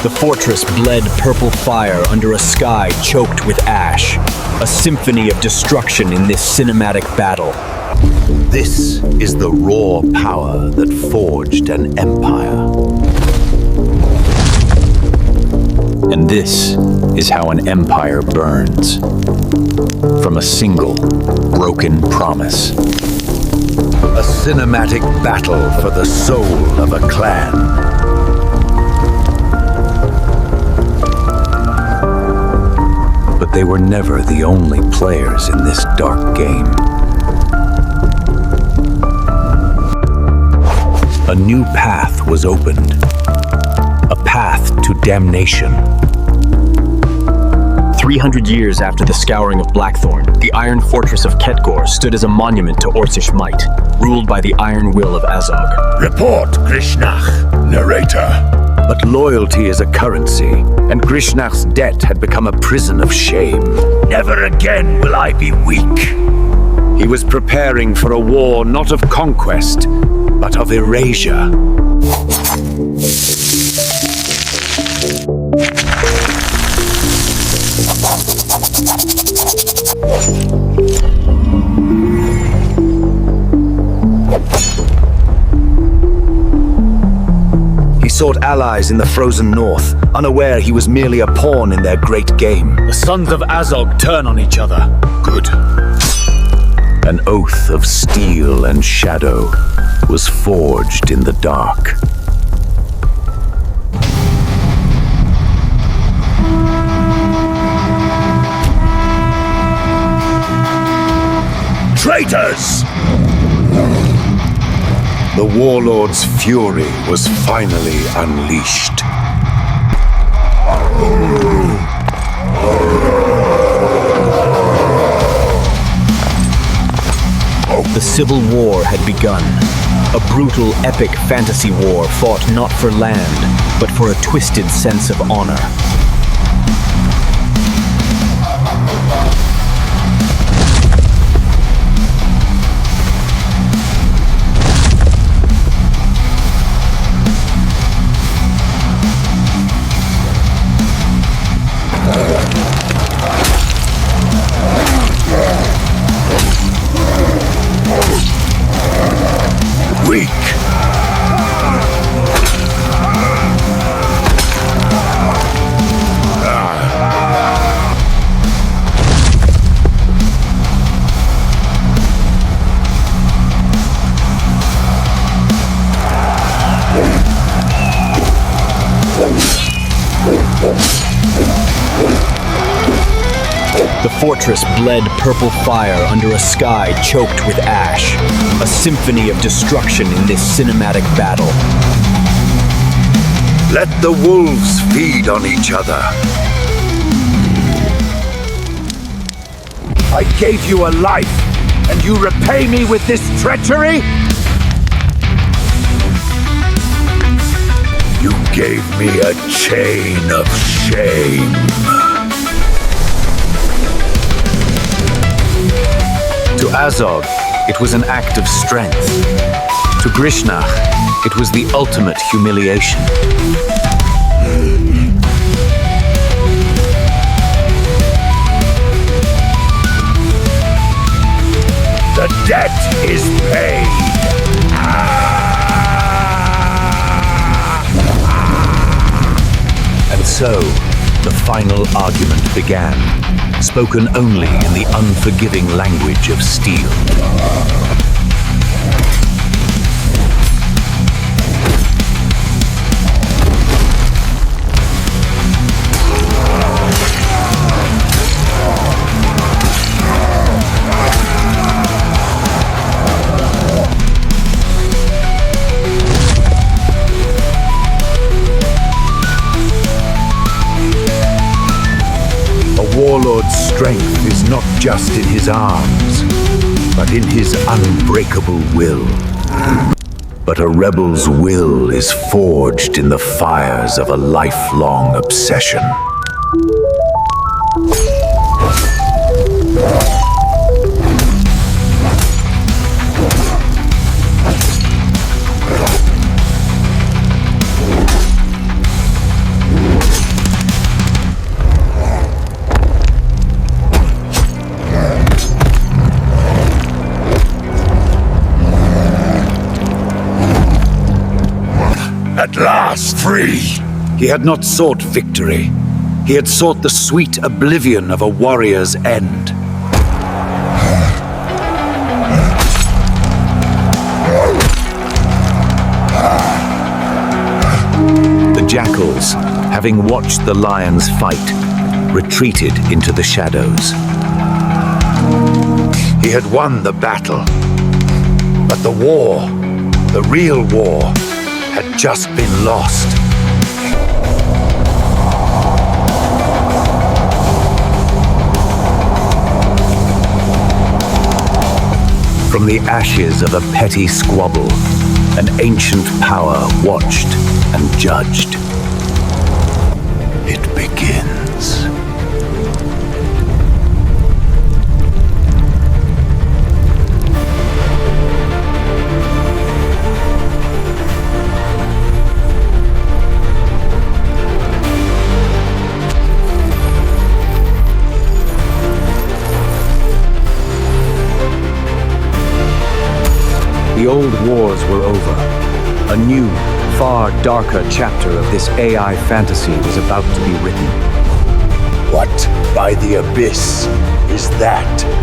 The fortress bled purple fire under a sky choked with ash, a symphony of destruction in this cinematic battle. This is the raw power that forged an empire. And this is how an empire burns. From a single, broken promise. A cinematic battle for the soul of a clan. But they were never the only players in this dark game. A new path was opened. A path to damnation. 300 years after the scouring of Blackthorn, the Iron Fortress of Ketgor stood as a monument to Orcish might, ruled by the Iron Will of Azog. Report, Grishnakh, narrator. But loyalty is a currency, and Grishnach's debt had become a prison of shame. Never again will I be weak. He was preparing for a war not of conquest, but of erasure. He sought allies in the frozen north, unaware he was merely a pawn in their great game. The sons of Azog turn on each other. Good. An oath of steel and shadow was forged in the dark. Traitors! The Warlord's fury was finally unleashed. The Civil War had begun. A brutal, epic fantasy war fought not for land, but for a twisted sense of honor. Weak. The fortress bled purple fire under a sky choked with ash, a symphony of destruction in this cinematic battle. Let the wolves feed on each other. I gave you a life, and you repay me with this treachery? You gave me a chain of shame. To Azog, it was an act of strength. To Grishnakh, it was the ultimate humiliation. The debt is paid. And so, the final argument began, spoken only in the unforgiving language of steel. Warlord's strength is not just in his arms, but in his unbreakable will. But a rebel's will is forged in the fires of a lifelong obsession. At last free! He had not sought victory. He had sought the sweet oblivion of a warrior's end. The jackals, having watched the lions fight, retreated into the shadows. He had won the battle. But the war, the real war, had just been lost. From the ashes of a petty squabble, an ancient power watched and judged. It begins. The old wars were over. A new, far darker chapter of this AI fantasy was about to be written. What by the abyss is that?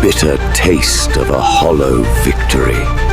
Bitter taste of a hollow victory.